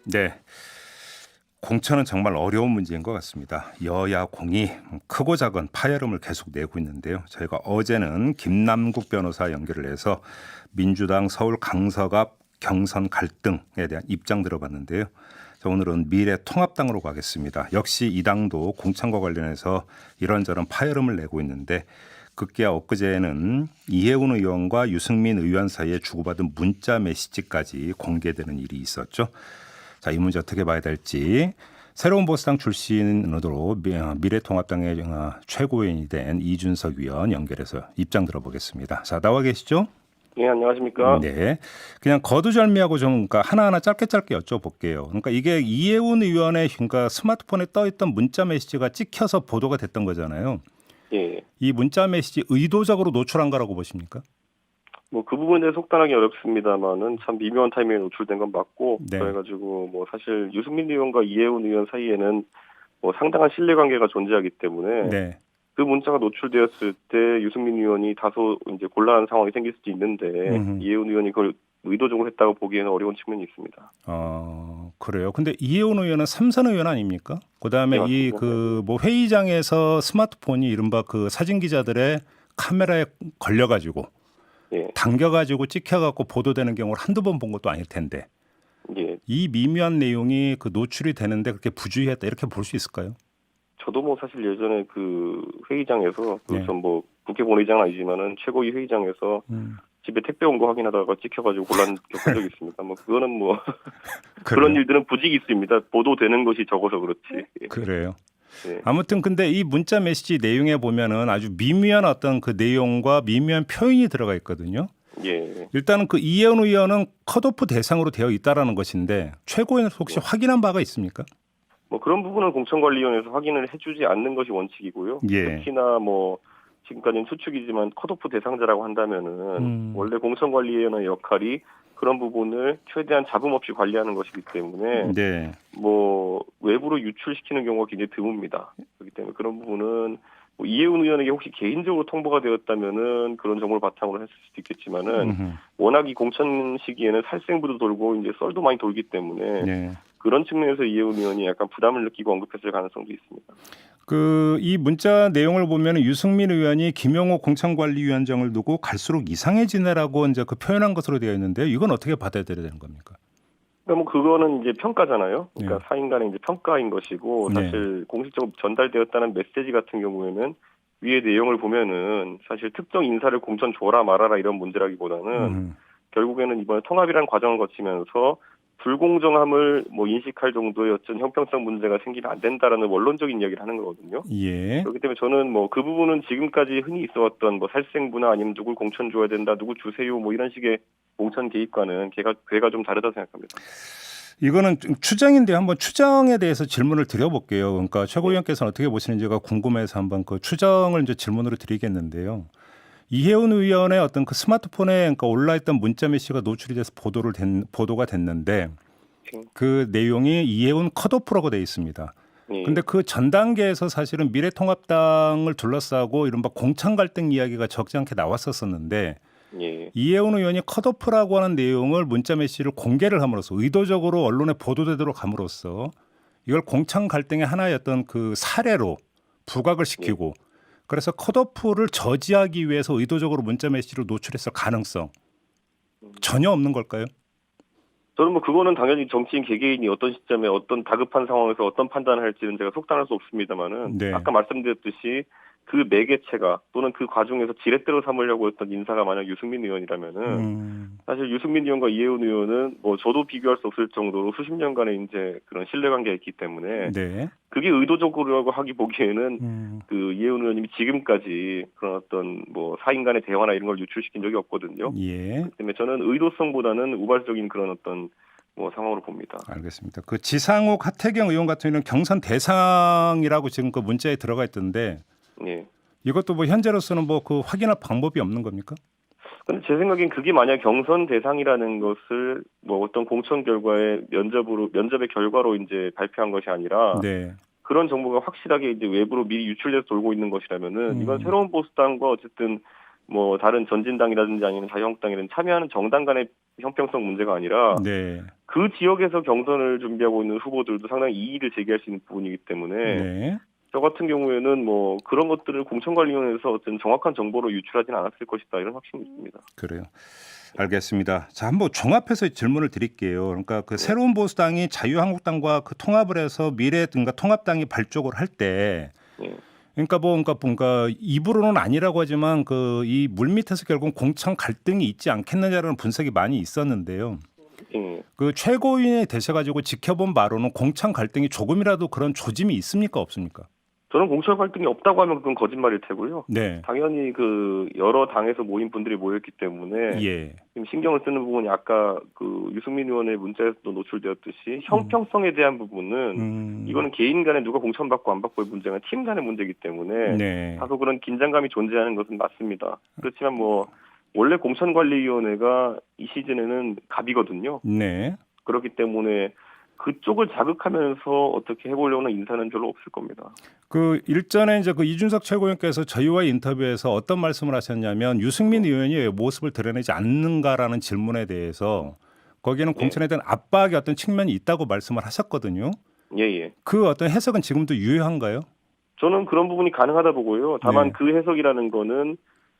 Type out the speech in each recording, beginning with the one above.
네. 공천은 정말 어려운 문제인 것 같습니다. 여야 공이 크고 작은 파열음을 계속 내고 있는데요. 저희가 어제는 김남국 변호사 연결을 해서 민주당 서울 강서갑 경선 갈등에 대한 입장 들어봤는데요. 자, 오늘은 미래통합당으로 가겠습니다. 역시 이 당도 공천과 관련해서 이런저런 파열음을 내고 있는데 급기야 엊그제는 이해운 의원과 유승민 의원 사이에 주고받은 문자 메시지까지 공개되는 일이 있었죠. 자, 이 문제 어떻게 봐야 될지 새로운 보수당 출신으로 미래통합당의 최고위원이 된 이준석 위원 연결해서 입장 들어보겠습니다. 자, 나와 계시죠? 네, 안녕하십니까? 네. 그냥 거두절미하고 좀 그러니까 하나하나 짧게 여쭤볼게요. 그러니까 이게 이해운 의원의 그러니까 스마트폰에 떠있던 문자 메시지가 찍혀서 보도가 됐던 거잖아요. 예. 이 문자 메시지 의도적으로 노출한 거라고 보십니까? 뭐 그 부분에 대해 속단하기 어렵습니다만은 참 미묘한 타이밍에 노출된 건 맞고, 네. 그래가지고 뭐 사실 유승민 의원과 이해운 의원 사이에는 뭐 상당한 신뢰관계가 존재하기 때문에 네. 그 문자가 노출되었을 때 유승민 의원이 다소 이제 곤란한 상황이 생길 수도 있는데 이해운 의원이 그걸 의도적으로 했다고 보기에는 어려운 측면이 있습니다. 그래요. 근데 이해운 의원은 삼선 의원 아닙니까? 그다음에 네, 이 맞습니다. 그 뭐 회의장에서 스마트폰이 이른바 그 사진 기자들의 카메라에 걸려 가지고 예, 당겨 가지고 찍혀 갖고 보도되는 경우를 한두 번 본 것도 아닐 텐데. 예. 이 미묘한 내용이 그 노출이 되는데 그렇게 부주의했다 이렇게 볼 수 있을까요? 저도 뭐 사실 예전에 그 회의장에서 네. 전 뭐 국회 본회의장은 아니지만은 최고위 회의장에서 집에 택배 온 거 확인하다가 찍혀가지고 곤란 겪은 적이 있습니다. 뭐 그거는 뭐 그런 그래요. 일들은 부직이 있습니다. 보도되는 것이 적어서 그렇지. 예. 그래요. 예. 아무튼 근데 이 문자 메시지 내용에 보면은 아주 미묘한 어떤 그 내용과 미묘한 표현이 들어가 있거든요. 예. 일단은 그 이해운 의원은 컷오프 대상으로 되어 있다라는 것인데 최고위원에서 혹시 확인한 바가 있습니까? 뭐 그런 부분은 공천관리위원회에서 확인을 해주지 않는 것이 원칙이고요. 예. 특히나 뭐 지금까지는 추측이지만 컷오프 대상자라고 한다면은 원래 공천관리위원회의 역할이 그런 부분을 최대한 잡음 없이 관리하는 것이기 때문에 네. 뭐 외부로 유출시키는 경우가 굉장히 드뭅니다. 그렇기 때문에 그런 부분은 뭐 이해운 의원에게 혹시 개인적으로 통보가 되었다면은 그런 정보를 바탕으로 했을 수도 있겠지만은 워낙 이 공천 시기에는 살생부도 돌고 이제 썰도 많이 돌기 때문에 네. 그런 측면에서 이해운 의원이 약간 부담을 느끼고 언급했을 가능성도 있습니다. 그 이 문자 내용을 보면 유승민 의원이 김용호 공천관리위원장을 두고 갈수록 이상해지네라고 이제 그 표현한 것으로 되어 있는데요. 이건 어떻게 받아들여야 되는 겁니까? 그러니까 뭐 그거는 이제 평가잖아요. 그러니까 네. 사인 간의 이제 평가인 것이고 네. 사실 공식적으로 전달되었다는 메시지 같은 경우에는 위의 내용을 보면은 사실 특정 인사를 공천 줘라 말아라 이런 문제라기보다는 결국에는 이번에 통합이라는 과정을 거치면서 불공정함을 뭐 인식할 정도의 어떤 형평성 문제가 생기면 안 된다라는 원론적인 이야기를 하는 거거든요. 예. 그렇기 때문에 저는 뭐 그 부분은 지금까지 흔히 있어왔던 뭐 살생부나 아니면 누굴 공천 줘야 된다, 누구 주세요 뭐 이런 식의 공천 개입과는 궤가 좀 다르다 생각합니다. 이거는 좀 추정인데 한번 추정에 대해서 질문을 드려볼게요. 그러니까 최고위원께서는 어떻게 보시는지가 궁금해서 한번 그 추정을 이제 질문으로 드리겠는데요. 이해운 의원의 어떤 그 스마트폰에 그러니까 올라있던 문자 메시지가 노출이 돼서 보도가 됐는데 그 내용이 이해운 컷오프라고 돼 있습니다. 예. 근데 그 전 단계에서 사실은 미래통합당을 둘러싸고 이른바 공천 갈등 이야기가 적지 않게 나왔었는데 예. 이해운 의원이 컷오프라고 하는 내용을 문자 메시지를 공개를 함으로써 의도적으로 언론에 보도되도록 함으로써 이걸 공천 갈등의 하나의 어떤 그 사례로 부각을 시키고 그래서 컷오프를 저지하기 위해서 의도적으로 문자 메시지를 노출했을 가능성 전혀 없는 걸까요? 저는 뭐 그거는 당연히 정치인 개개인이 어떤 시점에 어떤 다급한 상황에서 어떤 판단을 할지는 제가 속단할 수 없습니다만은 네. 아까 말씀드렸듯이 그 매개체가 또는 그 과정에서 지렛대로 삼으려고 했던 인사가 만약 유승민 의원이라면은 사실 유승민 의원과 이해운 의원은 뭐 저도 비교할 수 없을 정도로 수십 년간의 이제 그런 신뢰관계가 있기 때문에 네. 그게 의도적으로라고 하기 보기에는 그 이해운 의원님이 지금까지 그런 어떤 뭐 사인 간의 대화나 이런 걸 유출시킨 적이 없거든요. 예. 그렇기 때문에 저는 의도성보다는 우발적인 그런 어떤 뭐 상황으로 봅니다. 알겠습니다. 그 지상욱 하태경 의원 같은 경우는 경선 대상이라고 지금 그 문자에 들어가 있던데 예. 이것도 뭐 현재로서는 뭐 그 확인할 방법이 없는 겁니까? 근데 제 생각엔 그게 만약 경선 대상이라는 것을 뭐 어떤 공천 결과의 면접의 결과로 이제 발표한 것이 아니라 네. 그런 정보가 확실하게 이제 외부로 미리 유출돼서 돌고 있는 것이라면은 이건 새로운 보수당과 어쨌든 뭐 다른 전진당이라든지 아니면 자유한국당이라든지 참여하는 정당 간의 형평성 문제가 아니라 네. 그 지역에서 경선을 준비하고 있는 후보들도 상당히 이의를 제기할 수 있는 부분이기 때문에 네. 저 같은 경우에는 뭐 그런 것들을 공천관리위원회에서 어떤 정확한 정보로 유출하지는 않았을 것이다 이런 확신이 있습니다. 그래요. 알겠습니다. 자, 한번 종합해서 질문을 드릴게요. 그러니까 그 네. 새로운 보수당이 자유한국당과 그 통합을 해서 미래 그러니까 통합당이 발족을 할 때 예. 그러니까 입으로는 아니라고 하지만 그 이 물밑에서 결국 공천 갈등이 있지 않겠느냐라는 분석이 많이 있었는데요. 예. 그 최고위원이 되셔가지고 지켜본 바로는 공천 갈등이 조금이라도 그런 조짐이 있습니까 없습니까? 저는 공천 갈등이 없다고 하면 그건 거짓말일 테고요. 네. 당연히 그 여러 당에서 모인 분들이 모였기 때문에 예. 지금 신경을 쓰는 부분이 아까 그 유승민 의원의 문자에서도 노출되었듯이 형평성에 대한 부분은 이거는 개인 간에 누가 공천받고 안 받고의 문제가 팀 간의 문제이기 때문에 네. 다소 그런 긴장감이 존재하는 것은 맞습니다. 그렇지만 뭐 원래 공천관리위원회가 이 시즌에는 갑이거든요. 네. 그렇기 때문에 그쪽을 자극하면서 어떻게 해보려는 인사는 별로 없을 겁니다. 그 일전에 이제 그 이준석 최고위원께서 저희와 인터뷰에서 어떤 말씀을 하셨냐면 유승민 의원이 왜 모습을 드러내지 않는가라는 질문에 대해서 거기에는 공천에 대한 압박의 어떤 측면이 있다고 말씀을 하셨거든요. 예. 그 어떤 해석은 지금도 유효한가요? 저는 그런 부분이 가능하다 보고요. 다만 네. 그 해석이라는 거는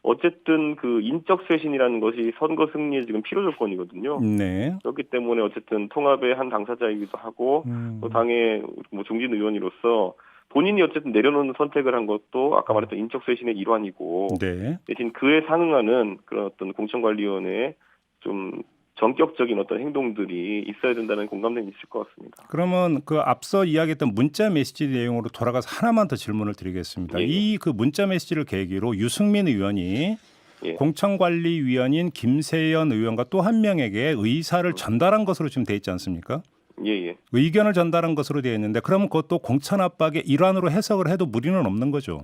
어쨌든 그 인적 쇄신이라는 것이 선거 승리의 지금 필요 조건이거든요. 네. 그렇기 때문에 어쨌든 통합의 한 당사자이기도 하고 또 당의 뭐 중진 의원으로서 본인이 어쨌든 내려놓는 선택을 한 것도 아까 말했던 인적 쇄신의 일환이고 네. 대신 그에 상응하는 그런 어떤 공천관리위원회의 좀 전격적인 어떤 행동들이 있어야 된다는 공감대는 있을 것 같습니다. 그러면 그 앞서 이야기했던 문자 메시지 내용으로 돌아가서 하나만 더 질문을 드리겠습니다. 예. 이 그 문자 메시지를 계기로 유승민 의원이 예. 공천관리위원인 김세연 의원과 또 한 명에게 의사를 전달한 것으로 지금 돼 있지 않습니까? 예. 의견을 전달한 것으로 되어 있는데 그러면 그것도 공천 압박의 일환으로 해석을 해도 무리는 없는 거죠.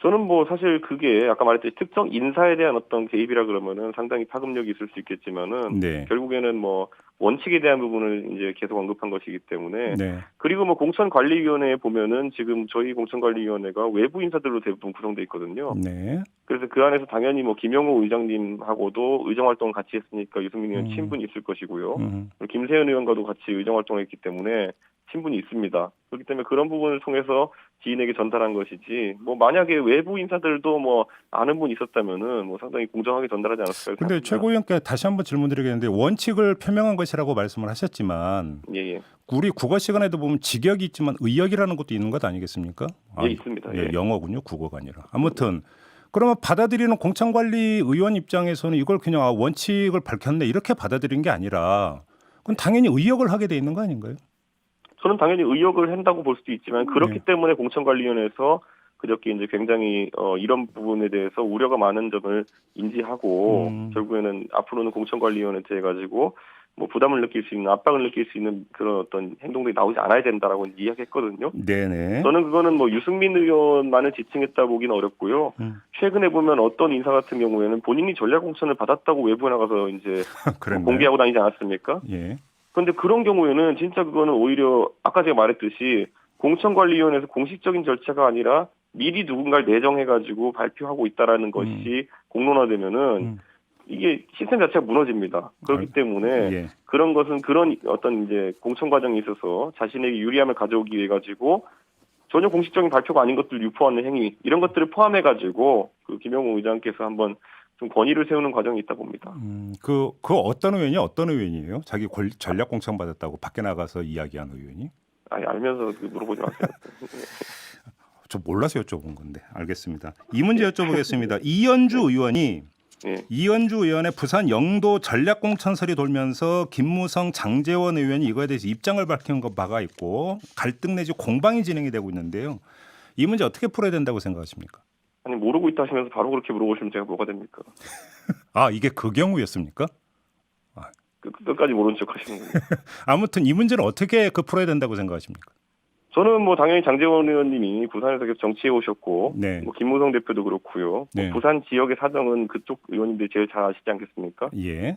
저는 뭐 사실 그게 아까 말했듯이 특정 인사에 대한 어떤 개입이라 그러면은 상당히 파급력이 있을 수 있겠지만은 네. 결국에는 뭐 원칙에 대한 부분을 이제 계속 언급한 것이기 때문에 네. 그리고 뭐 공천관리위원회에 보면은 지금 저희 공천관리위원회가 외부 인사들로 대부분 구성돼 있거든요. 네. 그래서 그 안에서 당연히 뭐 김영호 의장님하고도 의정 활동을 같이 했으니까 유승민 의원 친분이 있을 것이고요. 그리고 김세현 의원과도 같이 의정 활동을 했기 때문에 친분이 있습니다. 그렇기 때문에 그런 부분을 통해서 지인에게 전달한 것이지 뭐 만약에 외부 인사들도 뭐 아는 분이 있었다면은 뭐 상당히 공정하게 전달하지 않았을까 근데 생각합니다. 최고위원께 다시 한번 질문드리겠는데 원칙을 표명한 것이라고 말씀을 하셨지만 예. 우리 국어 시간에도 보면 직역이 있지만 의역이라는 것도 있는 것 아니겠습니까? 예, 있습니다. 예, 예. 영어군요. 국어가 아니라. 아무튼 그러면 받아들이는 공천관리 의원 입장에서는 이걸 그냥 원칙을 밝혔네 이렇게 받아들인 게 아니라 그건 당연히 의역을 하게 돼 있는 거 아닌가요? 저는 당연히 의역을 한다고 볼 수도 있지만 그렇기 때문에 공천관리위원회에서 그저께 이제 굉장히 이런 부분에 대해서 우려가 많은 점을 인지하고 결국에는 앞으로는 공천관리위원회한테 해가지고 뭐 부담을 느낄 수 있는 압박을 느낄 수 있는 그런 어떤 행동들이 나오지 않아야 된다라고 이야기했거든요. 네네. 저는 그거는 뭐 유승민 의원만을 지칭했다 보기는 어렵고요. 최근에 보면 어떤 인사 같은 경우에는 본인이 전략 공천을 받았다고 외부에 나가서 이제 공개하고 다니지 않았습니까? 예. 그런데 그런 경우에는 진짜 그거는 오히려 아까 제가 말했듯이 공천관리위원회에서 공식적인 절차가 아니라 미리 누군가를 내정해가지고 발표하고 있다라는 것이 공론화되면은 이게 시스템 자체가 무너집니다. 그렇기 때문에 그런 것은 그런 어떤 이제 공천 과정에 있어서 자신에게 유리함을 가져오기 위해 가지고 전혀 공식적인 발표가 아닌 것들 유포하는 행위 이런 것들을 포함해가지고 그 김영호 의장께서 한번 좀 권위를 세우는 과정이 있다 봅니다. 그 어떤 의원이에요? 자기 전략 공천 받았다고 밖에 나가서 이야기한 의원이? 아니 알면서 물어보지 마세요. 저 몰라서 여쭤본 건데 알겠습니다. 이 문제 여쭤보겠습니다. 이현주 의원이 이현주 의원의 부산 영도 전략 공천설이 돌면서 김무성, 장제원 의원이 이거에 대해서 입장을 밝힌 거 바가 있고 갈등 내지 공방이 진행이 되고 있는데요. 이 문제 어떻게 풀어야 된다고 생각하십니까? 아니 모르고 있다 하시면서 바로 그렇게 물어보시면 제가 뭐가 됩니까? 아 이게 그 경우였습니까? 끝까지 모른 척 하시는 거예요. 아무튼 이 문제는 어떻게 풀어야 된다고 생각하십니까? 저는 뭐 당연히 장제원 의원님이 부산에서 계속 정치해 오셨고 뭐 김무성 대표도 그렇고요. 뭐 부산 지역의 사정은 그쪽 의원님들이 제일 잘 아시지 않겠습니까? 예.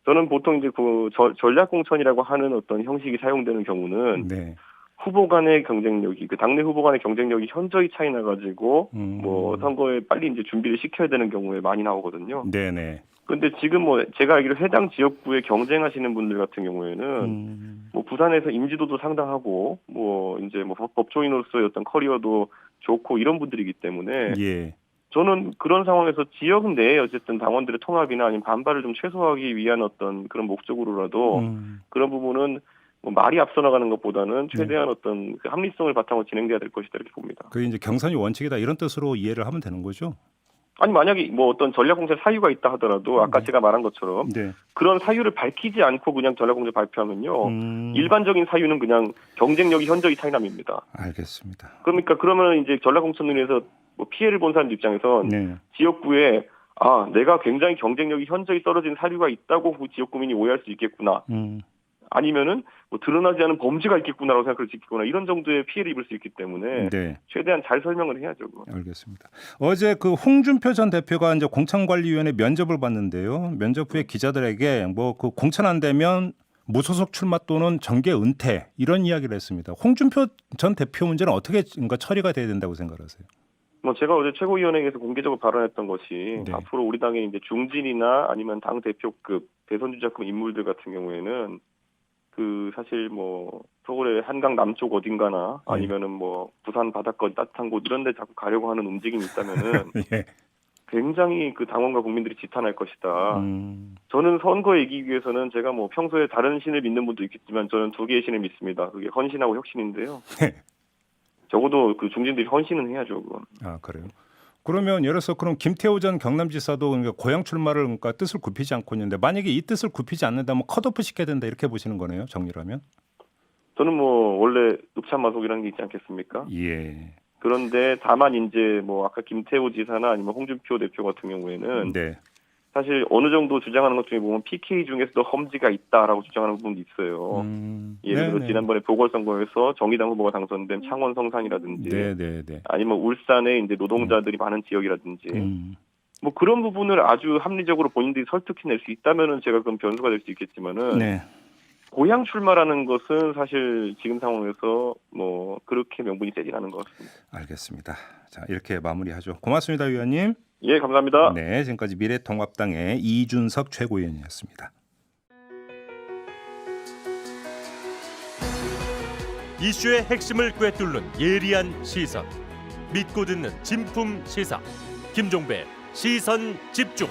저는 보통 이제 그 전략 공천이라고 하는 어떤 형식이 사용되는 경우는 후보 간의 경쟁력이 그 당내 후보 간의 경쟁력이 현저히 차이 나가지고 뭐 선거에 빨리 이제 준비를 시켜야 되는 경우에 많이 나오거든요. 네네. 근데 지금 뭐 제가 알기로 해당 지역구에 경쟁하시는 분들 같은 경우에는 뭐 부산에서 인지도도 상당하고 뭐 이제 뭐 법조인으로서의 어떤 커리어도 좋고 이런 분들이기 때문에 예. 저는 그런 상황에서 지역 내에 어쨌든 당원들의 통합이나 아니면 반발을 좀 최소화하기 위한 어떤 그런 목적으로라도 그런 부분은 뭐 말이 앞서 나가는 것보다는 최대한 어떤 그 합리성을 바탕으로 진행돼야 될 것이다 이렇게 봅니다. 그게 이제 경선이 원칙이다 이런 뜻으로 이해를 하면 되는 거죠? 아니 만약에 뭐 어떤 전략공세 사유가 있다 하더라도 아까 제가 말한 것처럼 네. 그런 사유를 밝히지 않고 그냥 전략공세 발표하면요 일반적인 사유는 그냥 경쟁력이 현저히 차이남입니다. 알겠습니다. 그러니까 그러면 이제 전략공천위에서 뭐 피해를 본 사람 입장에선 네. 지역구에 내가 굉장히 경쟁력이 현저히 떨어진 사유가 있다고 그 지역구민이 오해할 수 있겠구나. 아니면은 뭐 드러나지 않은 범죄가 있겠구나라고 생각할 수 있겠구나 이런 정도의 피해를 입을 수 있기 때문에 네. 최대한 잘 설명을 해야죠. 그건. 알겠습니다. 어제 그 홍준표 전 대표가 이제 공천관리위원회 면접을 봤는데요. 면접 후에 기자들에게 뭐 그 공천 안 되면 무소속 출마 또는 정계 은퇴 이런 이야기를 했습니다. 홍준표 전 대표 문제는 어떻게 뭔가 처리가 돼야 된다고 생각하세요? 뭐 제가 어제 최고위원회에서 공개적으로 발언했던 것이 네. 앞으로 우리 당의 이제 중진이나 아니면 당 대표급 대선 주자급 인물들 같은 경우에는 그 사실 뭐 서울의 한강 남쪽 어딘가나 아니면은 뭐 부산 바닷가 따뜻한 곳 이런 데 자꾸 가려고 하는 움직임이 있다면은 예. 굉장히 그 당원과 국민들이 지탄할 것이다. 저는 선거에 이기기 위해서는 제가 뭐 평소에 다른 신을 믿는 분도 있겠지만 저는 두 개의 신을 믿습니다. 그게 헌신하고 혁신인데요. 네. 적어도 그 중진들이 헌신은 해야죠. 그건. 아 그래요. 그러면 예를 들어서 그럼 김태호 전 경남지사도 그러니까 고향 출마를 그러니까 뜻을 굽히지 않고 있는데 만약에 이 뜻을 굽히지 않는다면 컷오프 시켜야 된다 이렇게 보시는 거네요. 정리라면. 저는 뭐 원래 읍참마속이라는 게 있지 않겠습니까? 예. 그런데 다만 이제 뭐 아까 김태호 지사나 아니면 홍준표 대표 같은 경우에는 네. 사실 어느 정도 주장하는 것 중에 보면 PK 중에서도 험지가 있다라고 주장하는 부분도 있어요. 예를 들어 네네. 지난번에 보궐선거에서 정의당 후보가 당선된 창원 성산이라든지 네네네. 아니면 울산에 이제 노동자들이 많은 지역이라든지 뭐 그런 부분을 아주 합리적으로 본인들이 설득해낼 수 있다면은 제가 그럼 변수가 될 수 있겠지만은 네. 고향 출마라는 것은 사실 지금 상황에서 뭐 그렇게 명분이 세진 않은 것 같습니다. 알겠습니다. 자 이렇게 마무리하죠. 고맙습니다, 위원님. 예, 감사합니다. 네, 지금까지 미래통합당의 이준석 최고위원이었습니다. 이슈의 핵심을 꿰뚫는 예리한 시선, 믿고 듣는 진품 시사 김종배 시선 집중.